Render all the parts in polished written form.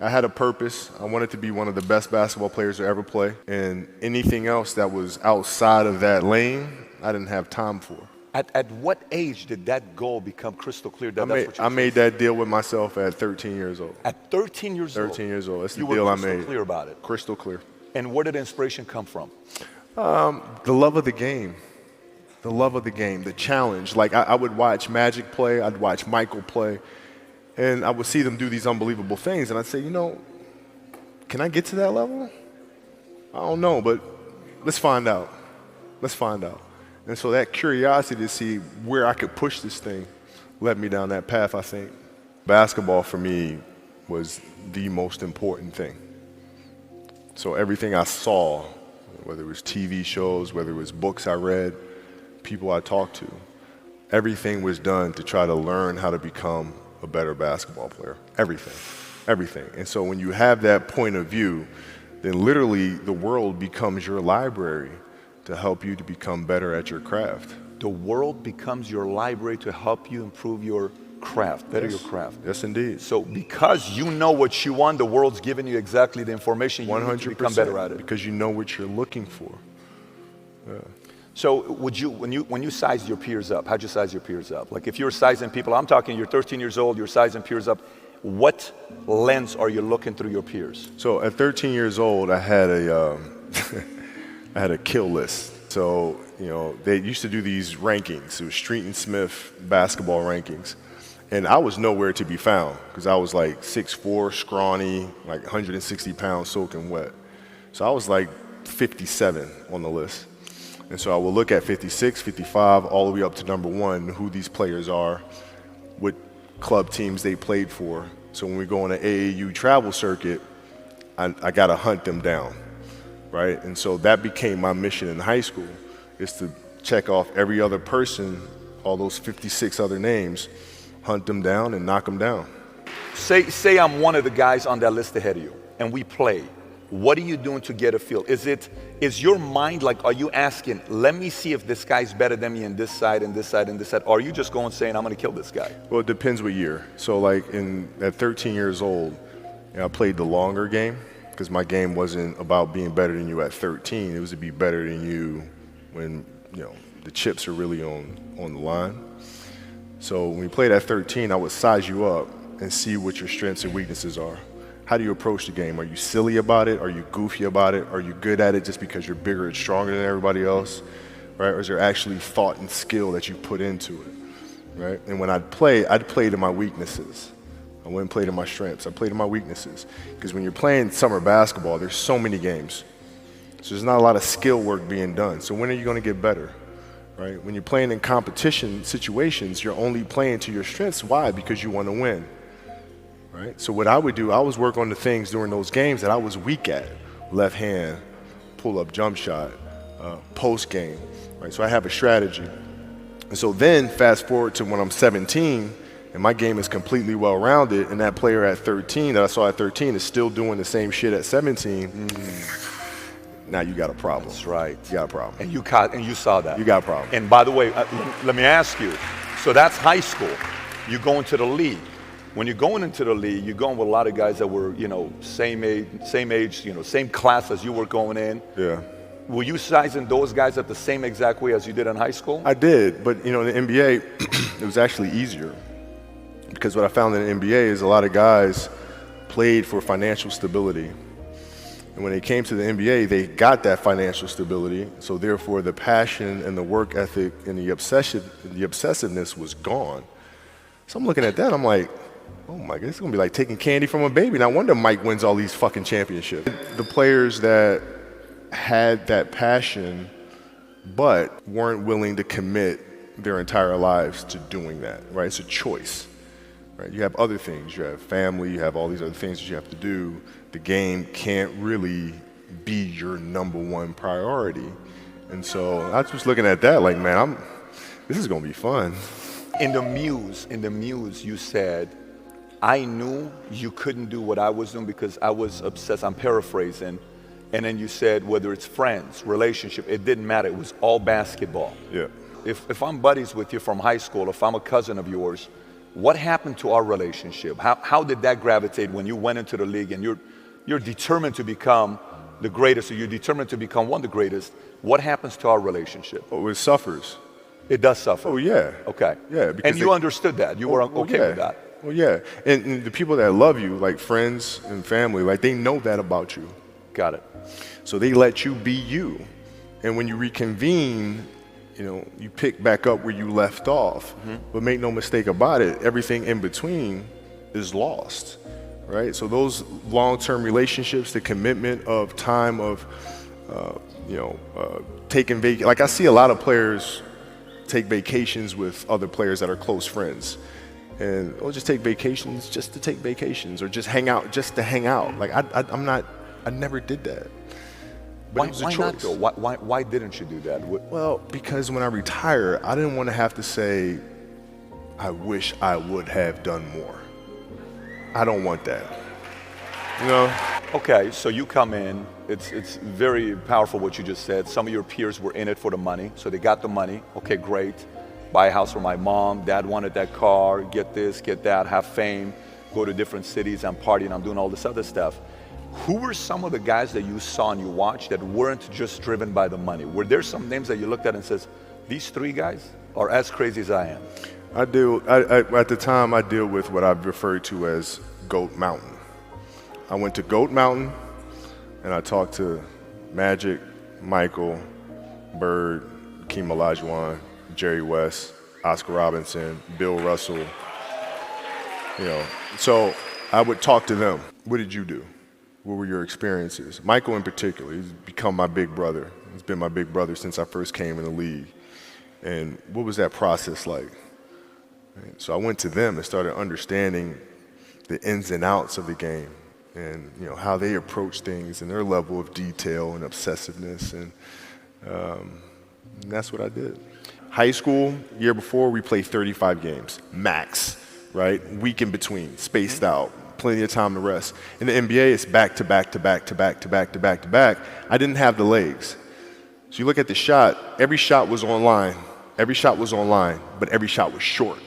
I had a purpose. I wanted to be one of the best basketball players to ever play. And anything else that was outside of that lane, I didn't have time for. At what age did that goal become crystal clear that that's what you I made that deal with myself at 13 years old. At 13 years old? 13 years old. That's the you deal I were made. crystal clear about it? Crystal clear. And where did the inspiration come from? The love of the game. The love of the game, the challenge. Like I would watch Magic play, I'd watch Michael play, and I would see them do these unbelievable things, and I'd say, can I get to that level? I don't know, but let's find out. Let's find out. And so that curiosity to see where I could push this thing led me down that path, I think. Basketball for me was the most important thing. So everything I saw, whether it was TV shows, whether it was books I read, people I talked to, everything was done to try to learn how to become a better basketball player. Everything. And so when you have that point of view, then literally the world becomes your library to help you to become better at your craft. The world becomes your library to help you improve your craft, better your craft. Yes, indeed. So because you know what you want, the world's giving you exactly the information you need to become better at it. Because you know what you're looking for. Yeah. So when you size your peers up, how'd you size your peers up? Like if you're sizing people, I'm talking you're 13 years old, you're sizing peers up, what lens are you looking through your peers? So at 13 years old, I had a I had a kill list. So, they used to do these rankings. It was Street and Smith basketball rankings. And I was nowhere to be found because I was like 6'4", scrawny, like 160 pounds soaking wet. So I was like 57 on the list. And so I would look at 56, 55, all the way up to number 1, who these players are, what club teams they played for. So when we go on an AAU travel circuit, I got to hunt them down. Right? And so that became my mission in high school, is to check off every other person, all those 56 other names, hunt them down and knock them down. Say I'm one of the guys on that list ahead of you, and we play. What are you doing to get a feel? Is your mind like, are you asking, let me see if this guy's better than me in this side and this side and this side? Or are you just going saying, I'm going to kill this guy? Well, it depends what year. So like at 13 years old, I played the longer game, because my game wasn't about being better than you at 13. It was to be better than you when the chips are really on the line. So when we played at 13, I would size you up and see what your strengths and weaknesses are. How do you approach the game? Are you silly about it? Are you goofy about it? Are you good at it just because you're bigger and stronger than everybody else? Right? Or is there actually thought and skill that you put into it? Right? And when I'd play to my weaknesses. I wouldn't play to my strengths. I played to my weaknesses. Because when you're playing summer basketball, there's so many games. So there's not a lot of skill work being done. So when are you going to get better? Right? When you're playing in competition situations, you're only playing to your strengths. Why? Because you want to win. Right? So what I would do, I was work on the things during those games that I was weak at. Left hand, pull-up jump shot, post game. Right? So I have a strategy. And so then fast forward to when I'm 17, and my game is completely well-rounded, and that player at 13 that I saw at 13 is still doing the same shit at 17, now you got a problem. That's right. You got a problem. And you saw that. You got a problem. And by the way, let me ask you, so that's high school. You go into the league. When you're going into the league, you're going with a lot of guys that were, same age, same class as you were going in. Yeah. Were you sizing those guys up the same exact way as you did in high school? I did, but in the NBA, it was actually easier. Because what I found in the NBA is a lot of guys played for financial stability. And when they came to the NBA, they got that financial stability. So therefore, the passion and the work ethic and the obsessiveness was gone. So I'm looking at that, I'm like, oh my God, it's gonna be like taking candy from a baby. No wonder Mike wins all these fucking championships. The players that had that passion, but weren't willing to commit their entire lives to doing that, right? It's a choice. Right? You have other things. You have family. You have all these other things that you have to do. The game can't really be your number one priority. And so I was just looking at that like, man, this is going to be fun. In the muse, you said, I knew you couldn't do what I was doing because I was obsessed. I'm paraphrasing. And then you said, whether it's friends, relationship, it didn't matter. It was all basketball. Yeah. If I'm buddies with you from high school, if I'm a cousin of yours, What happened to our relationship? How did that gravitate when you went into the league and you're determined to become the greatest, or you're determined to become one of the greatest? What happens to our relationship? Oh, it suffers. It does suffer. Oh, yeah. Okay. Yeah. And you understood that. You were okay yeah. with that. Well, yeah. And the people that love you, like friends and family, like they know that about you. Got it. So they let you be you. And when you reconvene, you know, you pick back up where you left off. But make no mistake about it, everything in between is lost, right? So those long-term relationships, the commitment of time of, taking vacation. Like I see a lot of players take vacations with other players that are close friends. And we'll just take vacations just to take vacations, or just hang out just to hang out. Like I never did that. But it was a Why choice. not though? Why didn't you do that? Well, because when I retire, I didn't want to have to say, I wish I would have done more. I don't want that. You know? Okay, so you come in, it's very powerful what you just said. Some of your peers were in it for the money, so they got the money. Okay, great. Buy a house for my mom, dad wanted that car, get this, get that, have fame, go to different cities, I'm partying, I'm doing all this other stuff. Who were some of the guys that you saw and you watched that weren't just driven by the money? Were there some names that you looked at and says, these three guys are as crazy as I am? At the time, I deal with what I've referred to as Goat Mountain. I went to Goat Mountain, and I talked to Magic, Michael, Bird, Hakeem Olajuwon, Jerry West, Oscar Robinson, Bill Russell. You know, so I would talk to them. What did you do? What were your experiences? Michael in particular, he's become my big brother. He's been my big brother since I first came in the league. And what was that process like? Right? So I went to them and started understanding the ins and outs of the game, and you know how they approach things and their level of detail and obsessiveness, and that's what I did. High school, year before, we played 35 games, max, right? Week in between, spaced out, plenty of time to rest. In the NBA, it's back to back to back to back to back to back to back. I didn't have the legs. So you look at the shot, every shot was online, but every shot was short.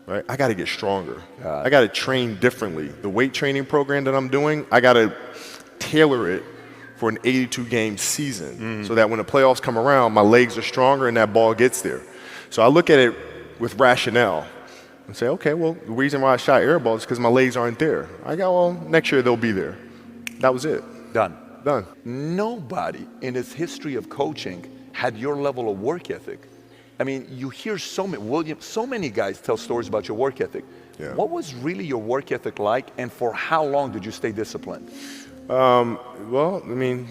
Right? I got to get stronger. I got to train differently. The weight training program that I'm doing, I got to tailor it for an 82-game season so that when the playoffs come around, my legs are stronger and that ball gets there. So I look at it with rationale and say, okay, well, the reason why I shot air balls is because my legs aren't there. I go, well, next year they'll be there. That was it. Done. Nobody in its history of coaching had your level of work ethic. I mean, you hear so many guys tell stories about your work ethic. Yeah. What was really your work ethic like, and for how long did you stay disciplined? Well, I mean,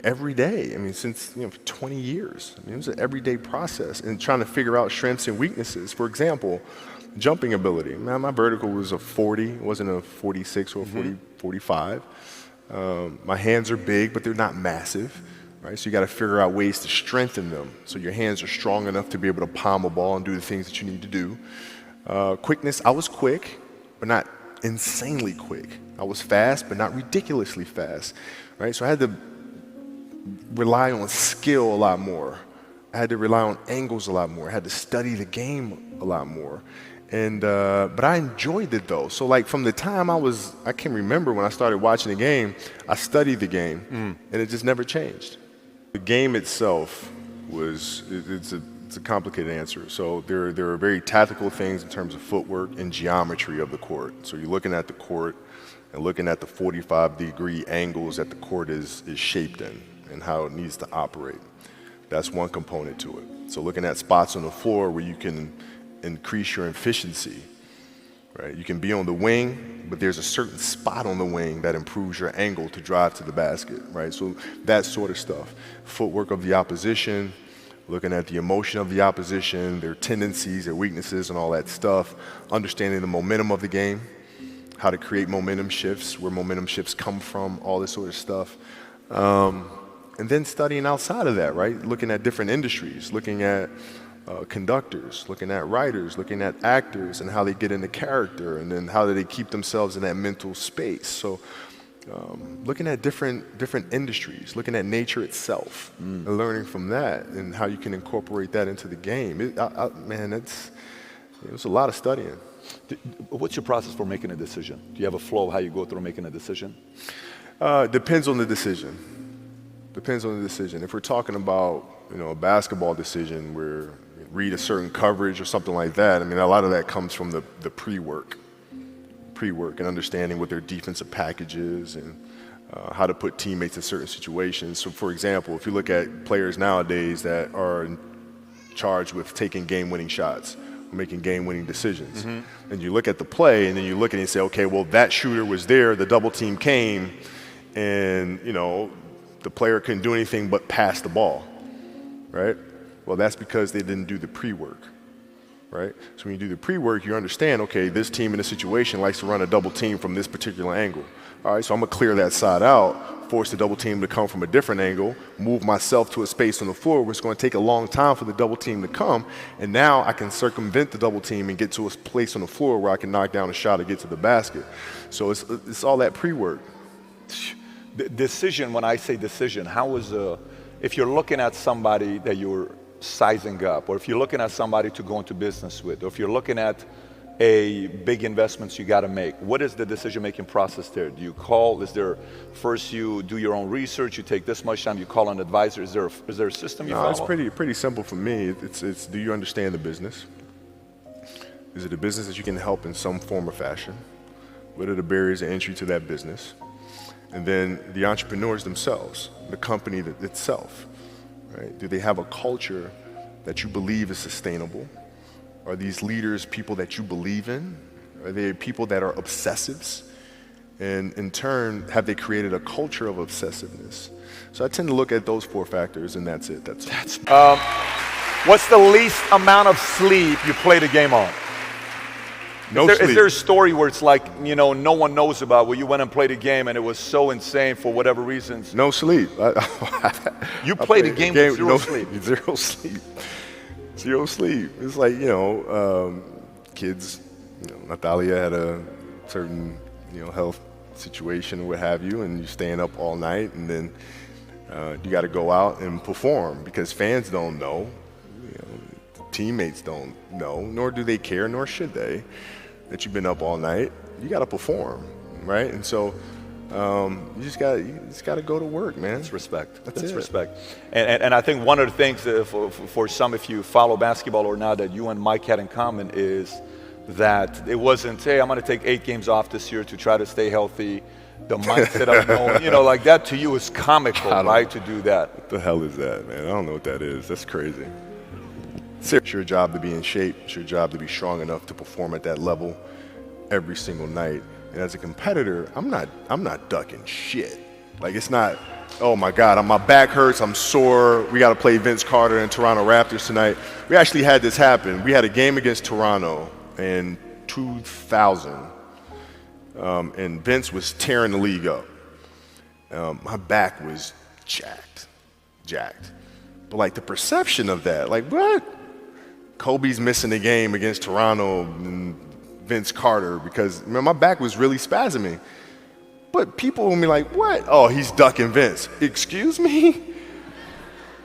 every day. I mean, since for 20 years. I mean, it was an everyday process, and trying to figure out strengths and weaknesses. For example, jumping ability. Man, my vertical was a 40. It wasn't a 46 or a 45. My hands are big, but they're not massive. Right, so you got to figure out ways to strengthen them so your hands are strong enough to be able to palm a ball and do the things that you need to do. Quickness, I was quick, but not insanely quick. I was fast, but not ridiculously fast. Right, so I had to rely on skill a lot more. I had to rely on angles a lot more. I had to study the game a lot more. And but I enjoyed it though. So like from the time I can remember when I started watching the game, I studied the game, and it just never changed. The game itself it's a complicated answer. So there are very tactical things in terms of footwork and geometry of the court. So you're looking at the court and looking at the 45-degree angles that the court is shaped in and how it needs to operate. That's one component to it. So looking at spots on the floor where you can increase your efficiency. Right? You can be on the wing, but there's a certain spot on the wing that improves your angle to drive to the basket, right? So that sort of stuff. Footwork of the opposition, looking at the emotion of the opposition, their tendencies, their weaknesses, and all that stuff. Understanding the momentum of the game, how to create momentum shifts, where momentum shifts come from, all this sort of stuff. And then studying outside of that, right? Looking at different industries, looking at conductors, looking at writers, looking at actors and how they get into character, and then how do they keep themselves in that mental space. So looking at different industries, looking at nature itself, and learning from that and how you can incorporate that into the game. Man, It was a lot of studying. What's your process for making a decision? Do you have a flow of how you go through making a decision? Depends on the decision. Depends on the decision. If we're talking about, a basketball decision where you read a certain coverage or something like that, I mean, a lot of that comes from the pre-work and understanding what their defensive package is and how to put teammates in certain situations. So, for example, if you look at players nowadays that are charged with taking game-winning shots, making game-winning decisions, and you look at the play and then you look at it and say, okay, well, that shooter was there, the double team came, and, the player couldn't do anything but pass the ball, right? Well, that's because they didn't do the pre-work, right? So when you do the pre-work, you understand, okay, this team in this situation likes to run a double team from this particular angle. All right, so I'm gonna clear that side out, force the double team to come from a different angle, move myself to a space on the floor where it's gonna take a long time for the double team to come, and now I can circumvent the double team and get to a place on the floor where I can knock down a shot or get to the basket. So it's all that pre-work. The decision, when I say decision, if you're looking at somebody that you're sizing up, or if you're looking at somebody to go into business with, or if you're looking at a big investments you got to make, what is the decision-making process there? Do you call, first you do your own research, you take this much time, you call an advisor, is there a system you follow? It's pretty simple for me. It's do you understand the business? Is it a business that you can help in some form or fashion? What are the barriers of entry to that business? And then the entrepreneurs themselves, the company itself, right? Do they have a culture that you believe is sustainable? Are these leaders people that you believe in? Are they people that are obsessives? And in turn, have they created a culture of obsessiveness? So I tend to look at those 4 factors, and that's it. What's the least amount of sleep you played a game on? Is there a story where it's like, no one knows about, where you went and played a game and it was so insane for whatever reasons? No sleep. You played a game with zero sleep? Zero sleep. Zero sleep. It's like, kids, Natalia had a certain, health situation or what have you, and you're staying up all night, and then you got to go out and perform because fans don't know, teammates don't know, nor do they care, nor should they, that you've been up all night. You got to perform, right? And so you just got to go to work, man. That's respect. That's it. Respect. And I think one of the things for some, if you follow basketball or not, that you and Mike had in common is that it wasn't, hey, I'm going to take 8 games off this year to try to stay healthy. The mindset of knowing, like that to you is comical, right? To do that. What the hell is that, man? I don't know what that is. That's crazy. It's your job to be in shape. It's your job to be strong enough to perform at that level every single night. And as a competitor, I'm not ducking shit. Like, it's not, oh my God, my back hurts, I'm sore, we got to play Vince Carter and Toronto Raptors tonight. We actually had this happen. We had a game against Toronto in 2000, and Vince was tearing the league up. My back was jacked. But like the perception of that, like what? Kobe's missing the game against Toronto and Vince Carter because my back was really spasming. But people will be like, what? Oh, he's ducking Vince. Excuse me?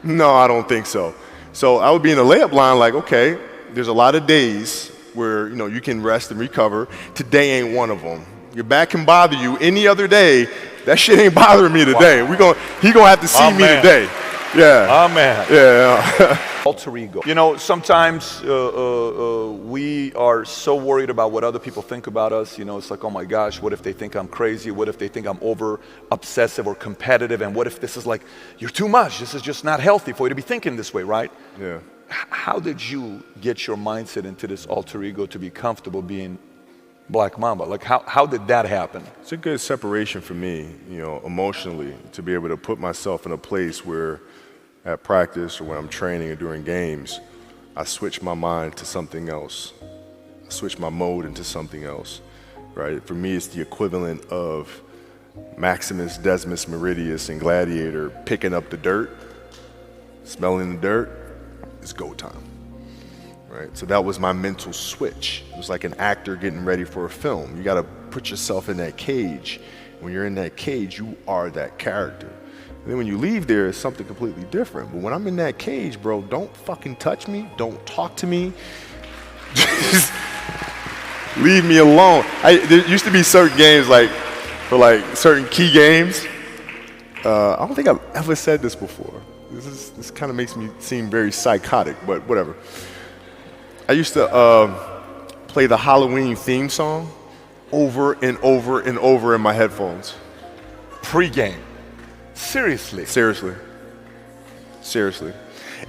No, I don't think so. So I would be in the layup line like, okay, there's a lot of days where you can rest and recover. Today ain't one of them. Your back can bother you any other day. That shit ain't bothering me today. Wow. He gonna have to see me today. Yeah. Amen. Yeah. Alter ego. Sometimes we are so worried about what other people think about us. It's like, oh my gosh, what if they think I'm crazy? What if they think I'm over obsessive or competitive? And what if this is like, you're too much? This is just not healthy for you to be thinking this way, right? Yeah. How did you get your mindset into this alter ego to be comfortable being Black Mamba? Like, how did that happen? It's a good separation for me, emotionally, to be able to put myself in a place where at practice or when I'm training or during games, I switch my mind to something else. I switch my mode into something else, right? For me, it's the equivalent of Maximus Decimus Meridius in Gladiator picking up the dirt, smelling the dirt. It's go time, right? So that was my mental switch. It was like an actor getting ready for a film. You got to put yourself in that cage. When you're in that cage, you are that character. And then when you leave there, it's something completely different. But when I'm in that cage, bro, don't fucking touch me. Don't talk to me. Just leave me alone. There used to be certain games, like, for like certain key games. I don't think I've ever said this before. This kind of makes me seem very psychotic, but whatever. I used to play the Halloween theme song over and over and over in my headphones. Pre-game. Seriously. Seriously.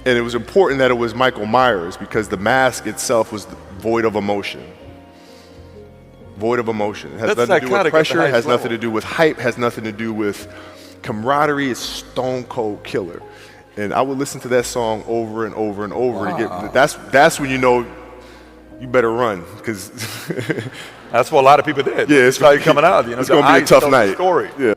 And it was important that it was Michael Myers because the mask itself was void of emotion. Void of emotion. It has That's nothing to do with psychotic at the pressure, it has highest nothing level. to do with hype, has nothing to do with camaraderie. It's stone cold killer. And I would listen to that song over and over and over to get that's when you know you better run because That's what a lot of people did. yeah, It's like coming out. You know, it's the gonna be a eyes tough tell the night. story. Yeah.